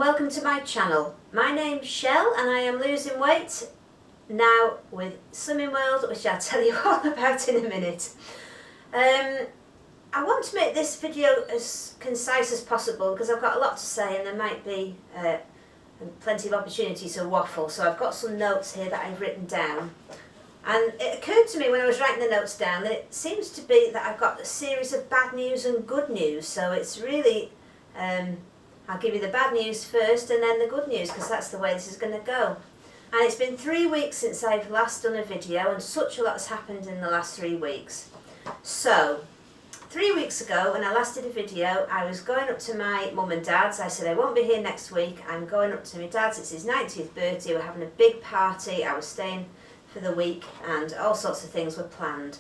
and welcome to my channel. My name's Shell and I am losing weight now with Slimming World, which I'll tell you all about in a minute. I want to make this video as concise as possible because I've got a lot to say and there might be plenty of opportunity to waffle, so I've got some notes here that I've written down. And it occurred to me when I was writing the notes down that it seems to be that I've got a series of bad news and good news, so it's really I'll give you the bad news first and then the good news because that's the way this is going to go. And it's been 3 weeks since I've last done a video and such a lot has happened in the last 3 weeks. So, 3 weeks ago when I last did a video, I was going up to my mum and dad's. I said I won't be here next week, I'm going up to my dad's, it's his 90th birthday, we're having a big party, I was staying for the week and all sorts of things were planned.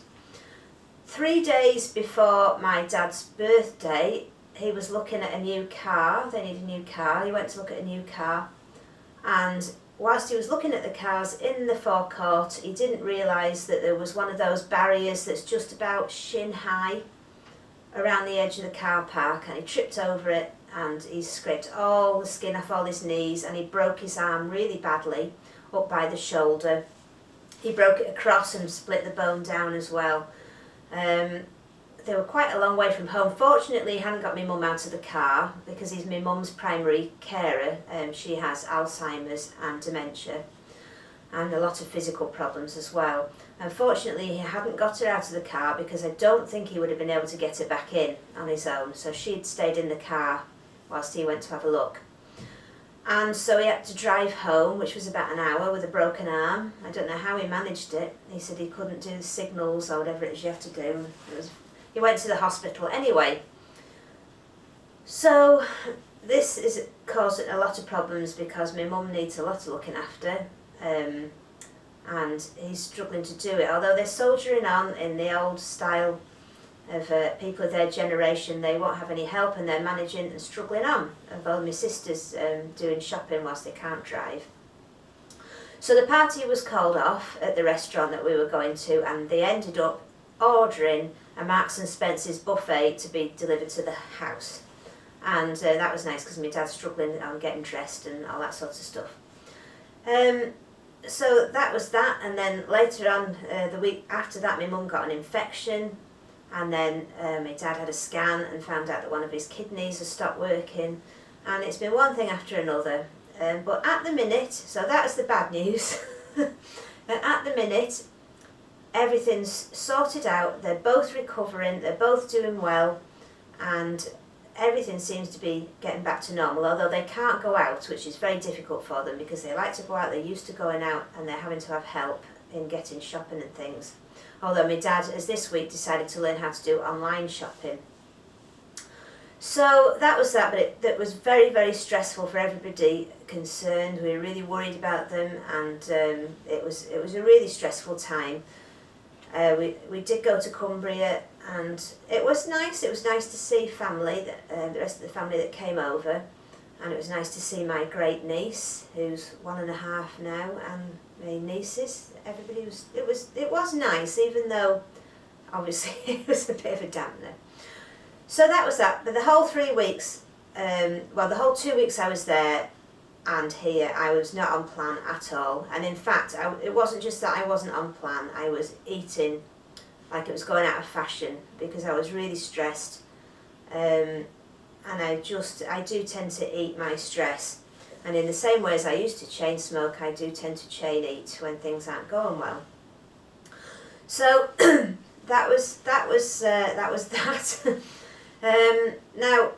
3 days before my dad's birthday, he was looking at a new car. They need a new car. He went to look at a new car, and whilst he was looking at the cars in the forecourt, he didn't realise that there was one of those barriers that's just about shin high around the edge of the car park, and he tripped over it and he scraped all the skin off all his knees and he broke his arm really badly up by the shoulder. He broke it across and split the bone down as well. They were quite a long way from home. Fortunately, he hadn't got my mum out of the car because he's my mum's primary carer. She has Alzheimer's and dementia and a lot of physical problems as well. Unfortunately, he hadn't got her out of the car because I don't think he would have been able to get her back in on his own. So she'd stayed in the car whilst he went to have a look. And so he had to drive home, which was about an hour, with a broken arm. I don't know how he managed it. He said he couldn't do the signals or whatever it is you have to do. He went to the hospital anyway. So this is causing a lot of problems because my mum needs a lot of looking after, and he's struggling to do it. Although they're soldiering on in the old style of people of their generation, they won't have any help and they're managing and struggling on. Although my sister's doing shopping whilst they can't drive. So the party was called off at the restaurant that we were going to, and they ended up ordering a Marks and Spencer's buffet to be delivered to the house, and that was nice because my dad's struggling on getting dressed and all that sort of stuff. So that was that, and then later on the week after that my mum got an infection, and then my dad had a scan and found out that one of his kidneys had stopped working, and it's been one thing after another. But at the minute, so that was the bad news. At the minute everything's sorted out, they're both recovering, they're both doing well, and everything seems to be getting back to normal, although they can't go out, which is very difficult for them because they like to go out, they're used to going out, and they're having to have help in getting shopping and things. Although my dad has this week decided to learn how to do online shopping. So that was that, but that was very, very stressful for everybody concerned. We were really worried about them, and it was a really stressful time. We did go to Cumbria and it was nice. It was nice to see family, the rest of the family that came over, and it was nice to see my great niece, who's 1.5 now, and my nieces. Everybody was. It was nice, even though obviously it was a bit of a dampener. So that was that. But the whole 3 weeks, well, the whole 2 weeks I was there and here, I was not on plan at all, and in fact it wasn't just that I wasn't on plan, I was eating like it was going out of fashion because I was really stressed, and I do tend to eat my stress, and in the same way as I used to chain smoke, I do tend to chain eat when things aren't going well. So that was that. Now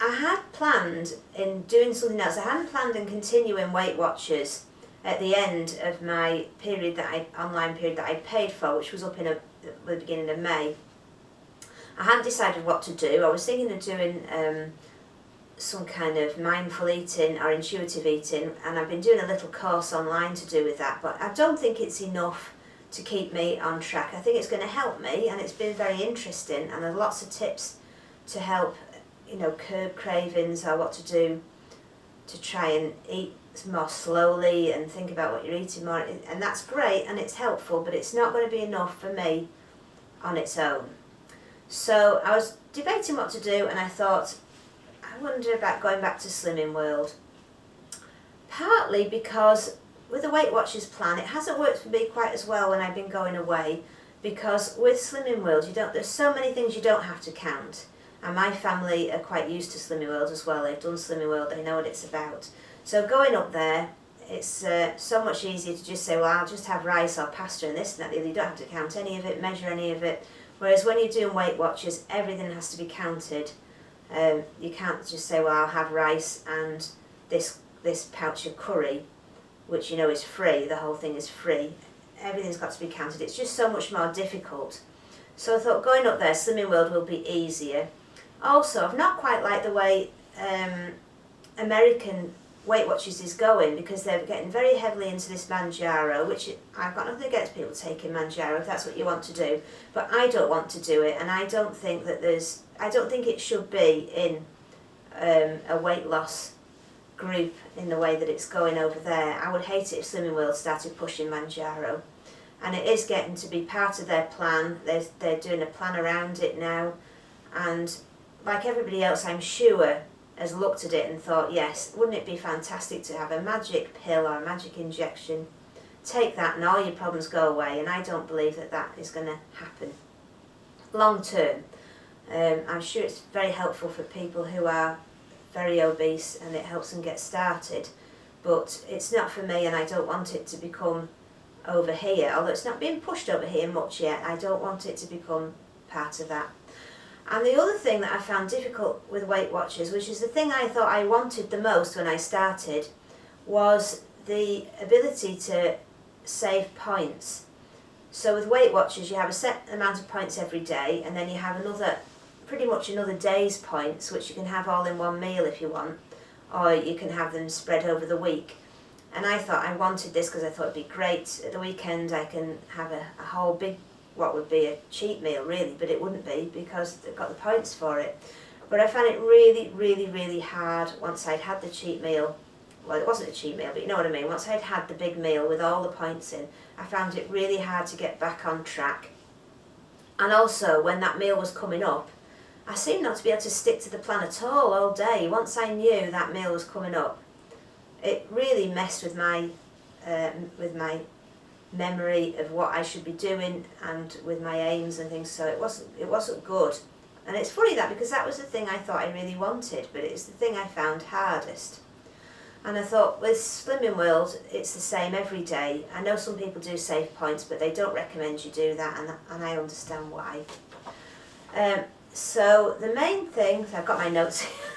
I had planned in doing something else. I hadn't planned on continuing Weight Watchers at the end of my period online period that I paid for, which was up in the beginning of May. I hadn't decided what to do. I was thinking of doing some kind of mindful eating or intuitive eating, and I've been doing a little course online to do with that, but I don't think it's enough to keep me on track. I think it's going to help me, and it's been very interesting, and there's lots of tips to help, you know, curb cravings or what to do to try and eat more slowly and think about what you're eating more, and that's great and it's helpful, but it's not going to be enough for me on its own. So I was debating what to do, and I thought I wonder about going back to Slimming World. Partly because with the Weight Watchers plan, it hasn't worked for me quite as well when I've been going away, because with Slimming World, there's so many things you don't have to count. And my family are quite used to Slimming World as well. They've done Slimming World, they know what it's about. So going up there, it's so much easier to just say, well, I'll just have rice or pasta and this and that. You don't have to count any of it, measure any of it. Whereas when you're doing Weight Watchers, everything has to be counted. You can't just say, well, I'll have rice and this pouch of curry, which you know is free. The whole thing is free. Everything's got to be counted. It's just so much more difficult. So I thought going up there, Slimming World will be easier. Also, I've not quite liked the way American Weight Watchers is going, because they're getting very heavily into this Manjaro, which I've got nothing against people taking Manjaro if that's what you want to do, but I don't want to do it, and I don't think it should be in a weight loss group in the way that it's going over there. I would hate it if Slimming World started pushing Manjaro, and it is getting to be part of their plan. They're doing a plan around it now, and like everybody else, I'm sure, has looked at it and thought, yes, wouldn't it be fantastic to have a magic pill or a magic injection, take that and all your problems go away, and I don't believe that is going to happen long term. I'm sure it's very helpful for people who are very obese and it helps them get started, but it's not for me, and I don't want it to become over here, although it's not being pushed over here much yet. I don't want it to become part of that. And the other thing that I found difficult with Weight Watchers, which is the thing I thought I wanted the most when I started, was the ability to save points. So with Weight Watchers, you have a set amount of points every day, and then you have pretty much another day's points, which you can have all in one meal if you want, or you can have them spread over the week. And I thought I wanted this because I thought it'd be great. At the weekend I can have a whole big, what would be a cheat meal really, but it wouldn't be because they've got the points for it. But I found it really, really, really hard once I'd had the cheat meal. Well, it wasn't a cheat meal, but you know what I mean. Once I'd had the big meal with all the points in, I found it really hard to get back on track. And also, when that meal was coming up, I seemed not to be able to stick to the plan at all day. Once I knew that meal was coming up, it really messed with my memory of what I should be doing and with my aims and things, so it wasn't good. And it's funny that, because that was the thing I thought I really wanted, but it's the thing I found hardest. And I thought with Slimming World it's the same every day. I know some people do save points, but they don't recommend you do that, and I understand why. So the main thing, I've got my notes here.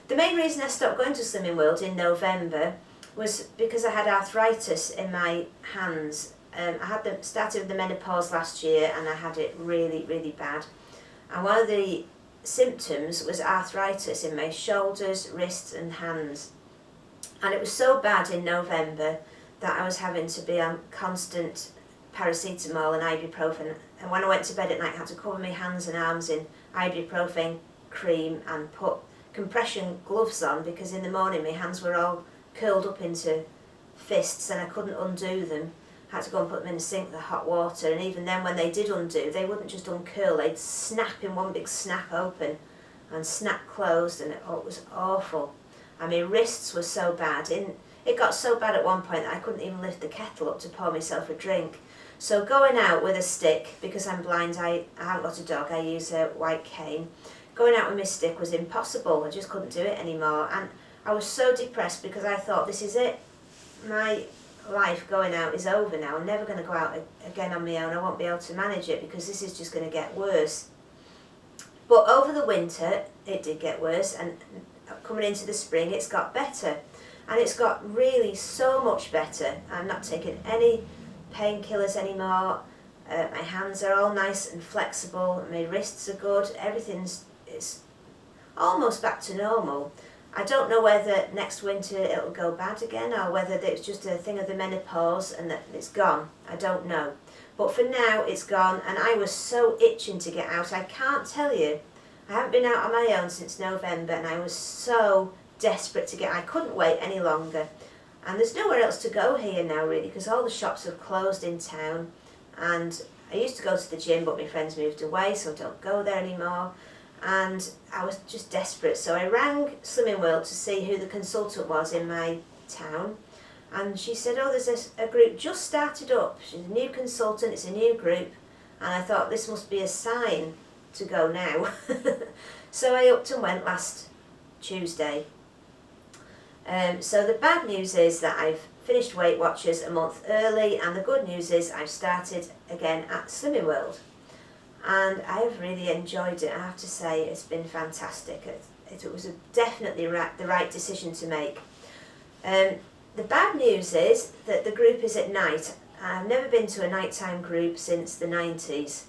The main reason I stopped going to Slimming World in November was because I had arthritis in my hands. Started with the menopause last year, and I had it really, really bad. And one of the symptoms was arthritis in my shoulders, wrists and hands. And it was so bad in November that I was having to be on constant paracetamol and ibuprofen. And when I went to bed at night, I had to cover my hands and arms in ibuprofen cream and put compression gloves on, because in the morning my hands were all curled up into fists and I couldn't undo them. I had to go and put them in the sink with hot water, and even then when they did undo, they wouldn't just uncurl, they'd snap in one big snap open and snap closed, and it was awful. And my wrists were so bad. It got so bad at one point that I couldn't even lift the kettle up to pour myself a drink. So going out with a stick, because I'm blind, I haven't got a dog, I use a white cane. Going out with my stick was impossible. I just couldn't do it anymore. And I was so depressed because I thought, this is it. My life going out is over now. I'm never going to go out again on my own. I won't be able to manage it because this is just going to get worse. But over the winter, it did get worse, and coming into the spring, it's got better. And it's got really so much better. I'm not taking any painkillers anymore. My hands are all nice and flexible. My wrists are good. It's almost back to normal. I don't know whether next winter it'll go bad again, or whether it's just a thing of the menopause and that it's gone. I don't know. But for now, it's gone, and I was so itching to get out. I can't tell you. I haven't been out on my own since November, and I was so desperate to get. I couldn't wait any longer. And there's nowhere else to go here now, really, because all the shops have closed in town. And I used to go to the gym, but my friends moved away, so I don't go there anymore. and I was just desperate. So I rang Slimming World to see who the consultant was in my town, and she said, oh, there's a group just started up. She's a new consultant, it's a new group, and I thought this must be a sign to go now. So I upped and went last Tuesday. So the bad news is that I've finished Weight Watchers a month early, and the good news is I've started again at Slimming World, and I have really enjoyed it. I have to say, it's been fantastic. It was definitely the right decision to make. The bad news is that the group is at night. I've never been to a nighttime group since the 90s.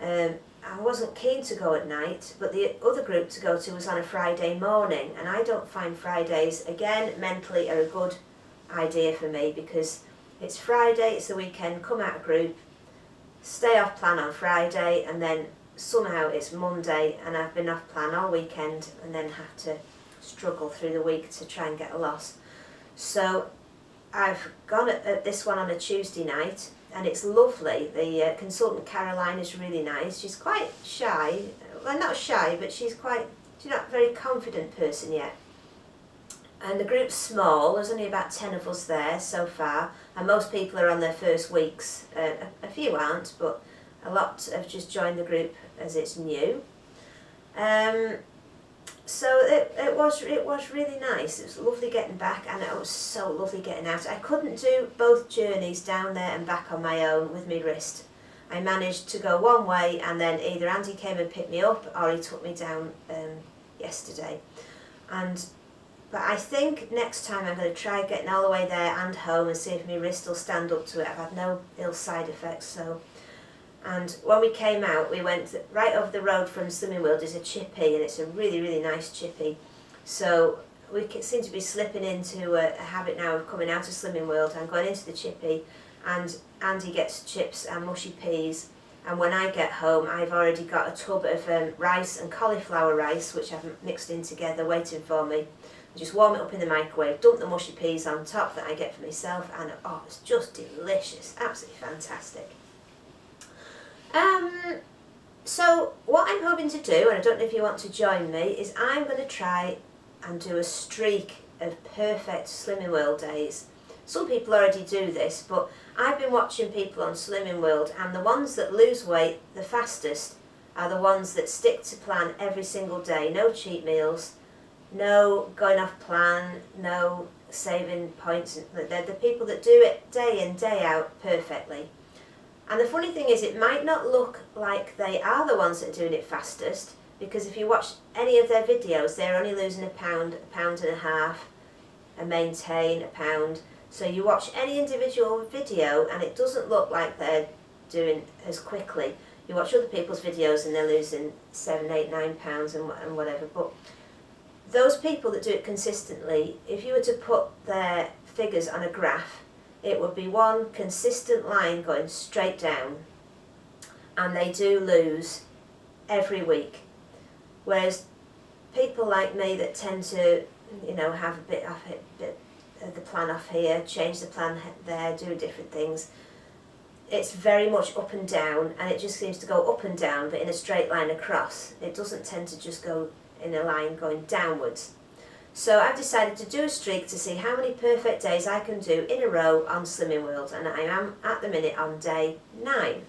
I wasn't keen to go at night, but the other group to go to was on a Friday morning, and I don't find Fridays, again, mentally are a good idea for me, because it's Friday, it's the weekend, come out of group, stay off plan on Friday, and then somehow it's Monday and I've been off plan all weekend and then have to struggle through the week to try and get a loss. So I've gone at this one on a Tuesday night, and it's lovely. The consultant Caroline is really nice. She's quite shy, well, not shy, but she's not a very confident person yet. And the group's small, there's only about 10 of us there so far, and most people are on their first weeks. A few aren't, but a lot have just joined the group as it's new. So it was really nice. It was lovely getting back, and it was so lovely getting out. I couldn't do both journeys down there and back on my own with my wrist. I managed to go one way, and then either Andy came and picked me up or he took me down yesterday. But I think next time I'm going to try getting all the way there and home and see if my wrist will stand up to it. I've had no ill side effects. So. And when we came out, we went right over the road from Slimming World is a chippy, and it's a really, really nice chippy. So we seem to be slipping into a habit now of coming out of Slimming World and going into the chippy, and Andy gets chips and mushy peas, and when I get home I've already got a tub of rice and cauliflower rice, which I've mixed in together, waiting for me. I just warm it up in the microwave, dump the mushy peas on top that I get for myself, and oh, it's just delicious, absolutely fantastic. So what I'm hoping to do, and I don't know if you want to join me, is I'm going to try and do a streak of perfect Slimming World days. Some people already do this, but I've been watching people on Slimming World, and the ones that lose weight the fastest are the ones that stick to plan every single day. No cheat meals, no going off plan, no saving points. They're the people that do it day in, day out perfectly. And the funny thing is, it might not look like they are the ones that are doing it fastest, because if you watch any of their videos, they're only losing a pound and a half, and maintain a pound. So you watch any individual video and it doesn't look like they're doing as quickly. You watch other people's videos and they're losing 7, 8, 9 pounds and whatever. But those people that do it consistently, if you were to put their figures on a graph, it would be one consistent line going straight down, and they do lose every week. Whereas people like me that tend to, have a bit of the plan off here, change the plan there, do different things, it's very much up and down, and it just seems to go up and down, but in a straight line across. It doesn't tend to just go in a line going downwards. So I've decided to do a streak to see how many perfect days I can do in a row on Slimming World, and I am at the minute on day 9.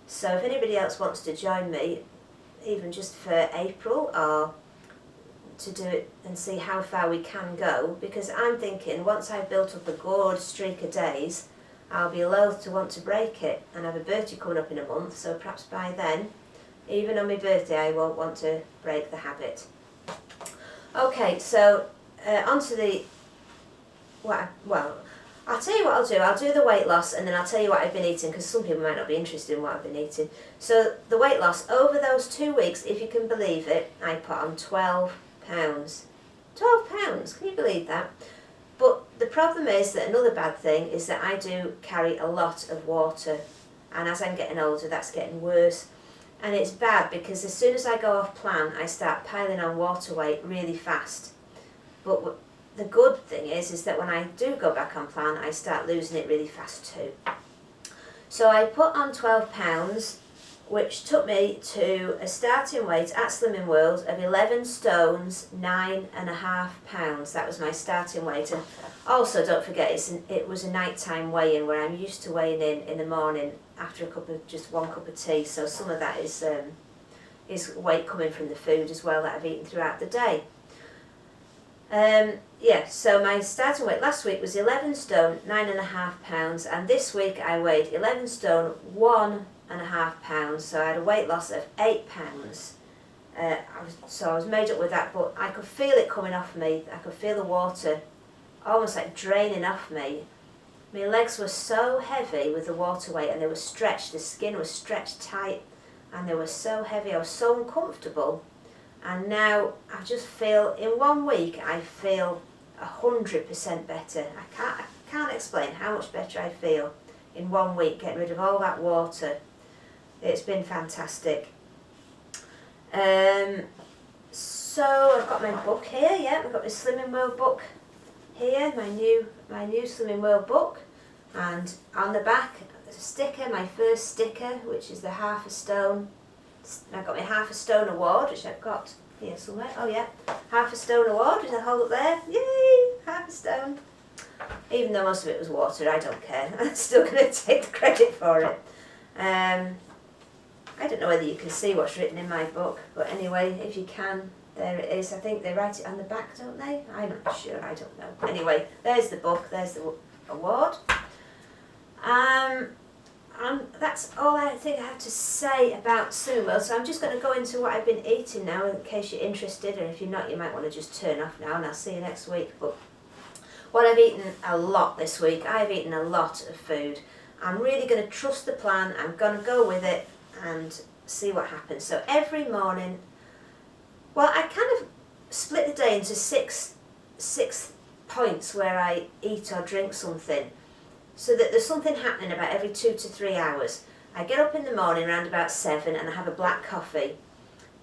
So if anybody else wants to join me, even just for April, or to do it and see how far we can go, because I'm thinking once I've built up a good streak of days, I'll be loath to want to break it, and I have a birthday coming up in a month, so perhaps by then, even on my birthday, I won't want to break the habit. Okay, so on to the, I'll tell you what I'll do. I'll do the weight loss, and then I'll tell you what I've been eating, because some people might not be interested in what I've been eating. So the weight loss, over those 2 weeks, if you can believe it, I put on 12 pounds. 12 pounds, can you believe that? But the problem is that another bad thing is that I do carry a lot of water, and as I'm getting older, that's getting worse. And it's bad because as soon as I go off plan, I start piling on water weight really fast. But the good thing is that when I do go back on plan, I start losing it really fast too. So I put on 12 pounds which took me to a starting weight at Slimming World of 11 stones, 9.5 pounds. That was my starting weight. And also, don't forget, it was a nighttime weigh-in, where I'm used to weighing in the morning after just one cup of tea. So some of that is weight coming from the food as well that I've eaten throughout the day. Yeah, so my starting weight last week was 11 stone, 9.5 pounds, and this week I weighed 11 stone, 1.5 pounds, so I had a weight loss of 8 pounds. So I was made up with that, but I could feel it coming off me. I could feel the water almost like draining off me. My legs were so heavy with the water weight, and they were stretched, the skin was stretched tight, and they were so heavy, I was so uncomfortable. And now I just feel, in 1 week, I feel 100% better. I can't explain how much better I feel in 1 week, getting rid of all that water. It's been fantastic. So I've got my book here, yeah, I've got my Slimming World book here, my new Slimming World book, and on the back there's a sticker, my first sticker, which is the half a stone. I've got my half a stone award, which I've got here somewhere. Oh yeah, half a stone award, which I hold up there. Yay, half a stone. Even though most of it was water, I don't care. I'm still going to take the credit for it. I don't know whether you can see what's written in my book, but anyway, if you can, there it is. I think they write it on the back, don't they? I'm not sure, I don't know. Anyway, there's the book, there's the award. And that's all I think I have to say about Slimming World. So I'm just going to go into what I've been eating now, in case you're interested, and if you're not, you might want to just turn off now, and I'll see you next week. But what I've eaten a lot this week, I've eaten a lot of food. I'm really going to trust the plan, I'm going to go with it and see what happens. So every morning, well, I kind of split the day into six points where I eat or drink something, so that there's something happening about every 2 to 3 hours. I get up in the morning around about 7 and I have a black coffee,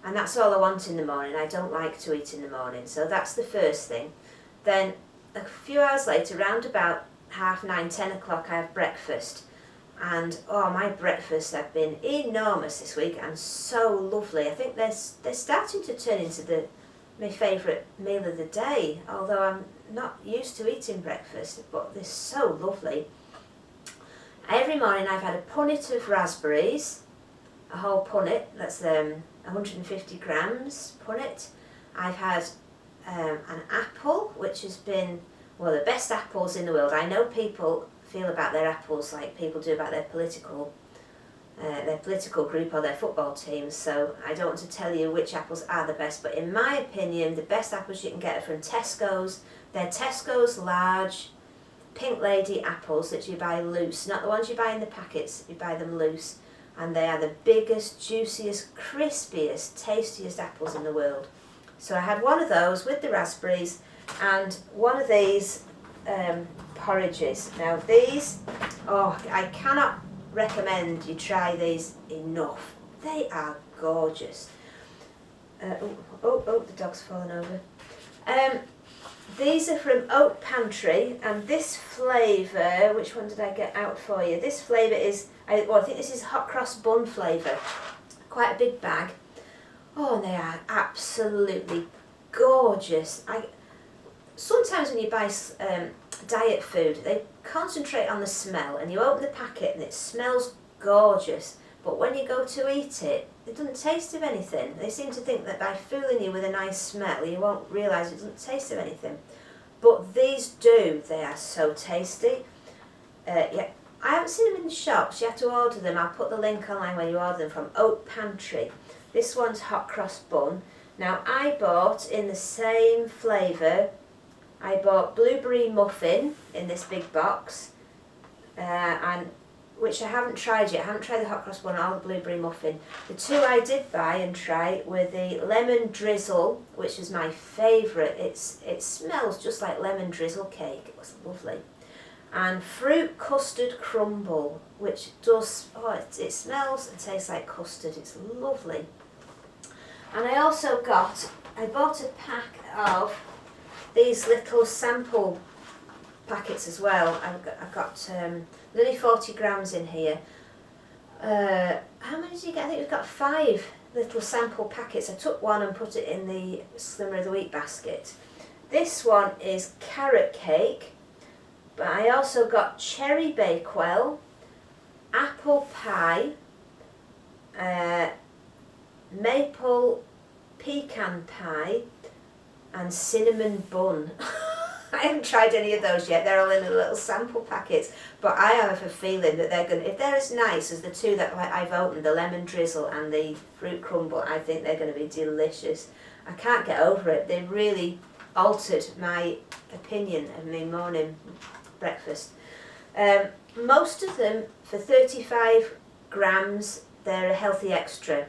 and that's all I want in the morning. I don't like to eat in the morning, so that's the first thing. Then a few hours later, around about 9:30, 10 o'clock, I have breakfast. And oh, my breakfasts have been enormous this week and so lovely. I think they're starting to turn into my favourite meal of the day, although I'm not used to eating breakfast, but they're so lovely. Every morning I've had a punnet of raspberries, a whole punnet, that's 150 grams punnet. I've had an apple, which has been one of the best apples in the world. I know people feel about their apples like people do about their political group or their football team, so I don't want to tell you which apples are the best, but in my opinion the best apples you can get are from Tesco's. They're Tesco's large Pink Lady apples that you buy loose, not the ones you buy in the packets, you buy them loose, and they are the biggest, juiciest, crispiest, tastiest apples in the world. So I had one of those with the raspberries and one of these porridges. Now these, oh, I cannot recommend you try these enough. They are gorgeous. The dog's fallen over. These are from Oat Pantry, and this flavour, which one did I get out for you? This flavour is, I think this is hot cross bun flavour. Quite a big bag. Oh, and they are absolutely gorgeous. Sometimes when you buy diet food, they concentrate on the smell, and you open the packet and it smells gorgeous, but when you go to eat it, it doesn't taste of anything. They seem to think that by fooling you with a nice smell, you won't realise it doesn't taste of anything. But these do. They are so tasty. Yeah, I haven't seen them in the shops. You have to order them. I'll put the link online where you order them, from Oat Pantry. This one's hot cross bun. Now I bought, in the same flavour, I bought blueberry muffin in this big box, and which I haven't tried yet. I haven't tried the hot cross bun or the blueberry muffin. The two I did buy and try were the lemon drizzle, which is my favourite. It smells just like lemon drizzle cake. It was lovely. And fruit custard crumble, which does, it smells and tastes like custard. It's lovely. And I also bought a pack of these little sample packets as well. I've got nearly 40 grams in here. How many did you get? I think we've got 5 little sample packets. I took one and put it in the Slimmer of the Week basket. This one is carrot cake, but I also got cherry bakewell, apple pie, maple pecan pie, and cinnamon bun. I haven't tried any of those yet. They're all in the little sample packets, but I have a feeling that they're going to, if they're as nice as the 2 that I've opened, the lemon drizzle and the fruit crumble, I think they're going to be delicious. I can't get over it. They really altered my opinion of my morning breakfast. Most of them, for 35 grams, they're a healthy extra.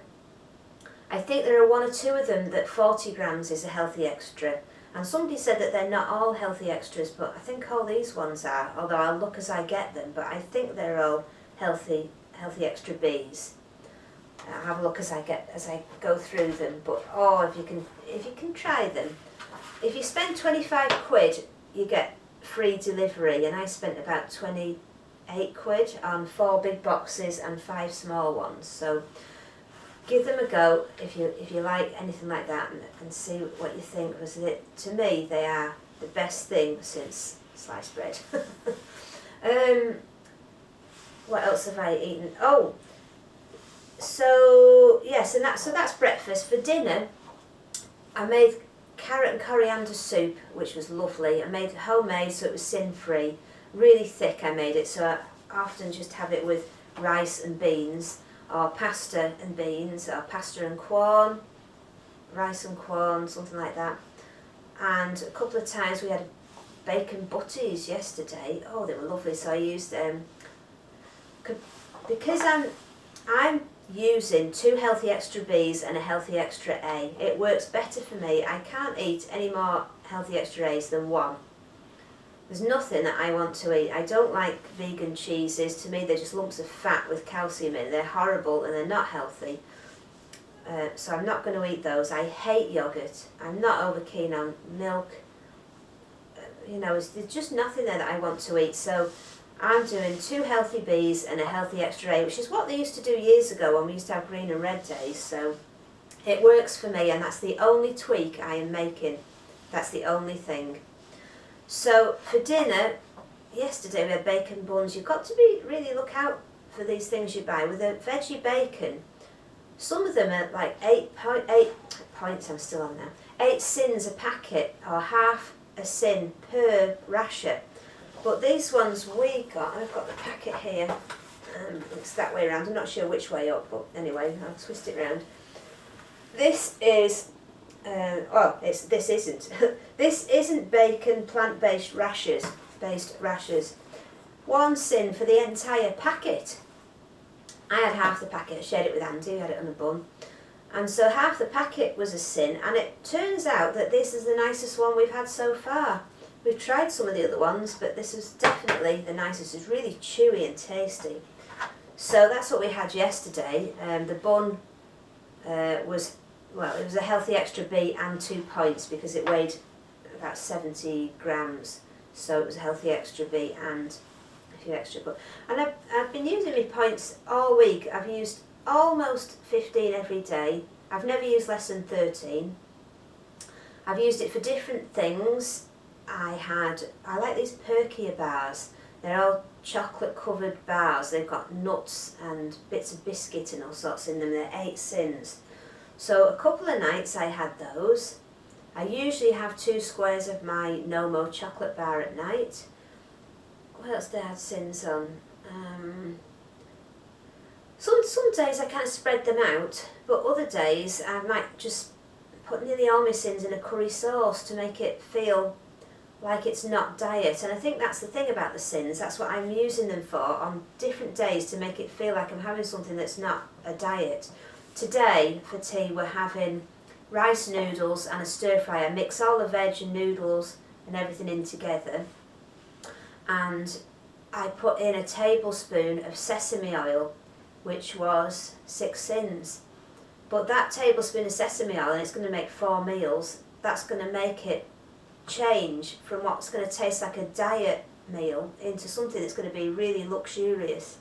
I think there are 1 or 2 of them that 40 grams is a healthy extra. And somebody said that they're not all healthy extras, but I think all these ones are, although I'll look as I get them, but I think they're all healthy extra Bs. I'll have a look as I go through them, but if you can try them. If you spend 25 quid, you get free delivery, and I spent about 28 quid on 4 big boxes and 5 small ones. So give them a go if you like anything like that, and see what you think. Because to me, they are the best thing since sliced bread. What else have I eaten? Oh, so yes, and that's breakfast. For dinner, I made carrot and coriander soup, which was lovely. I made it homemade, so it was sin-free. Really thick I made it, so I often just have it with rice and beans, or pasta and beans, or pasta and corn, rice and corn, something like that. And a couple of times we had bacon butties yesterday. Oh, they were lovely. So I used because I'm using 2 healthy extra Bs and a healthy extra A. It works better for me. I can't eat any more healthy extra A's than 1. There's nothing that I want to eat. I don't like vegan cheeses. To me, they're just lumps of fat with calcium in. They're horrible and they're not healthy. So I'm not going to eat those. I hate yoghurt. I'm not over keen on milk. There's just nothing there that I want to eat. So I'm doing 2 healthy Bs and a healthy extra A, which is what they used to do years ago when we used to have green and red days. So it works for me, and that's the only tweak I am making. That's the only thing. So for dinner, yesterday we had bacon buns. You've got to really look out for these things you buy. With a veggie bacon, some of them are like 8 points, I'm still on now, 8 sins a packet, or half a sin per rasher. But these ones we got, I've got the packet here, it's that way around, I'm not sure which way up, but anyway, I'll twist it round. This is, this isn't. This isn't bacon plant-based rashers. 1 sin for the entire packet. I had half the packet, I shared it with Andy, who had it on a bun. And so half the packet was a sin, and it turns out that this is the nicest one we've had so far. We've tried some of the other ones, but this is definitely the nicest. It's really chewy and tasty. So that's what we had yesterday. The bun it was a healthy extra B and 2 points because it weighed about 70 grams. So it was a healthy extra B and a few extra. And I've been using my points all week. I've used almost 15 every day. I've never used less than 13. I've used it for different things. I like these Perkia bars. They're all chocolate covered bars. They've got nuts and bits of biscuit and all sorts in them. They're 8 sins. So a couple of nights I had those. I usually have 2 squares of my No-Mo chocolate bar at night. What else did I have sins on? Some days I kind of spread them out, but other days I might just put nearly all my sins in a curry sauce to make it feel like it's not diet. And I think that's the thing about the sins. That's what I'm using them for on different days, to make it feel like I'm having something that's not a diet. Today for tea we're having rice noodles and a stir fry. I mix all the veg and noodles and everything in together, and I put in a tablespoon of sesame oil, which was 6 sins. But that tablespoon of sesame oil, and it's going to make 4 meals, that's going to make it change from what's going to taste like a diet meal into something that's going to be really luxurious.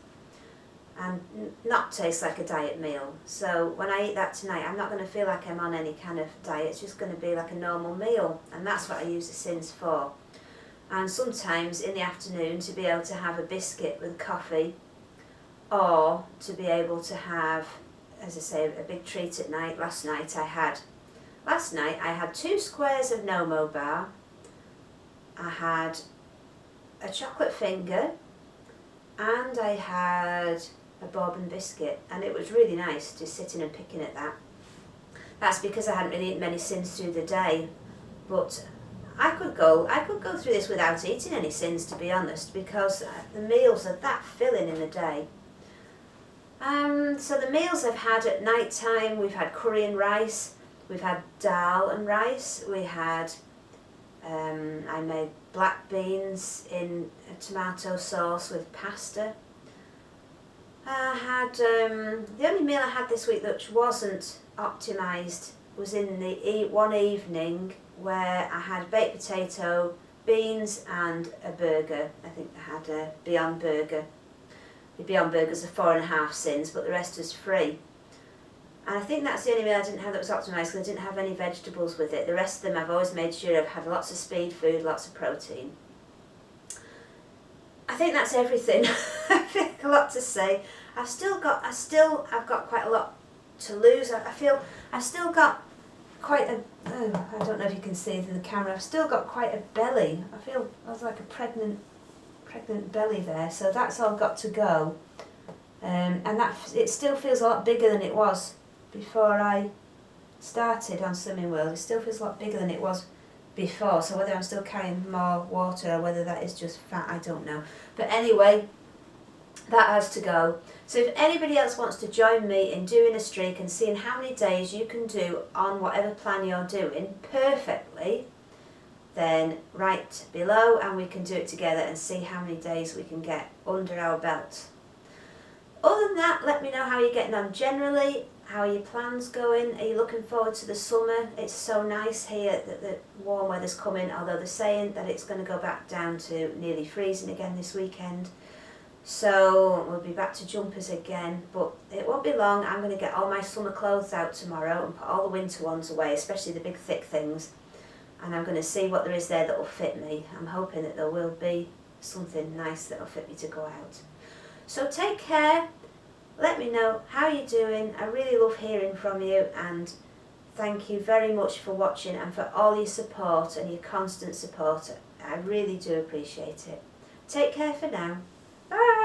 and not taste like a diet meal. So when I eat that tonight, I'm not going to feel like I'm on any kind of diet. It's just going to be like a normal meal, and that's what I use the sins for. And sometimes in the afternoon to be able to have a biscuit with coffee, or to be able to have, as I say, a big treat at night. Last night I had 2 squares of Nomo bar. I had a chocolate finger, and I had a bourbon biscuit, and it was really nice just sitting and picking at that. That's because I hadn't really eaten many sins through the day, but I could go through this without eating any sins, to be honest, because the meals are that filling in the day. So the meals I've had at night time, we've had curry and rice, we've had dal and rice, we had I made black beans in a tomato sauce with pasta. I had the only meal I had this week which wasn't optimised was in the one evening where I had baked potato, beans and a burger. I think I had a Beyond Burger. The Beyond Burgers are 4.5 sins, but the rest is free. And I think that's the only meal I didn't have that was optimised because I didn't have any vegetables with it. The rest of them I've always made sure I've had lots of speed food, lots of protein. I think that's everything. I think a lot to say. I've got quite a lot to lose. I feel I've still got quite a, I don't know if you can see it in the camera, I've still got quite a belly. I feel I was like a pregnant belly there, so that's all got to go. And that it still feels a lot bigger than it was before I started on Slimming World. It still feels a lot bigger than it was before, so whether I'm still carrying more water or whether that is just fat, I don't know. But anyway, that has to go. So if anybody else wants to join me in doing a streak and seeing how many days you can do on whatever plan you're doing perfectly, then write below and we can do it together and see how many days we can get under our belt. Other than that, let me know how you're getting on generally, how are your plans going, are you looking forward to the summer? It's so nice here that the warm weather's coming, although they're saying that it's going to go back down to nearly freezing again this weekend. So we'll be back to jumpers again, but it won't be long. I'm going to get all my summer clothes out tomorrow and put all the winter ones away, especially the big thick things. And I'm going to see what there is there that will fit me. I'm hoping that there will be something nice that will fit me to go out. So take care. Let me know how you're doing. I really love hearing from you, and thank you very much for watching and for all your support and your constant support. I really do appreciate it. Take care for now. Bye.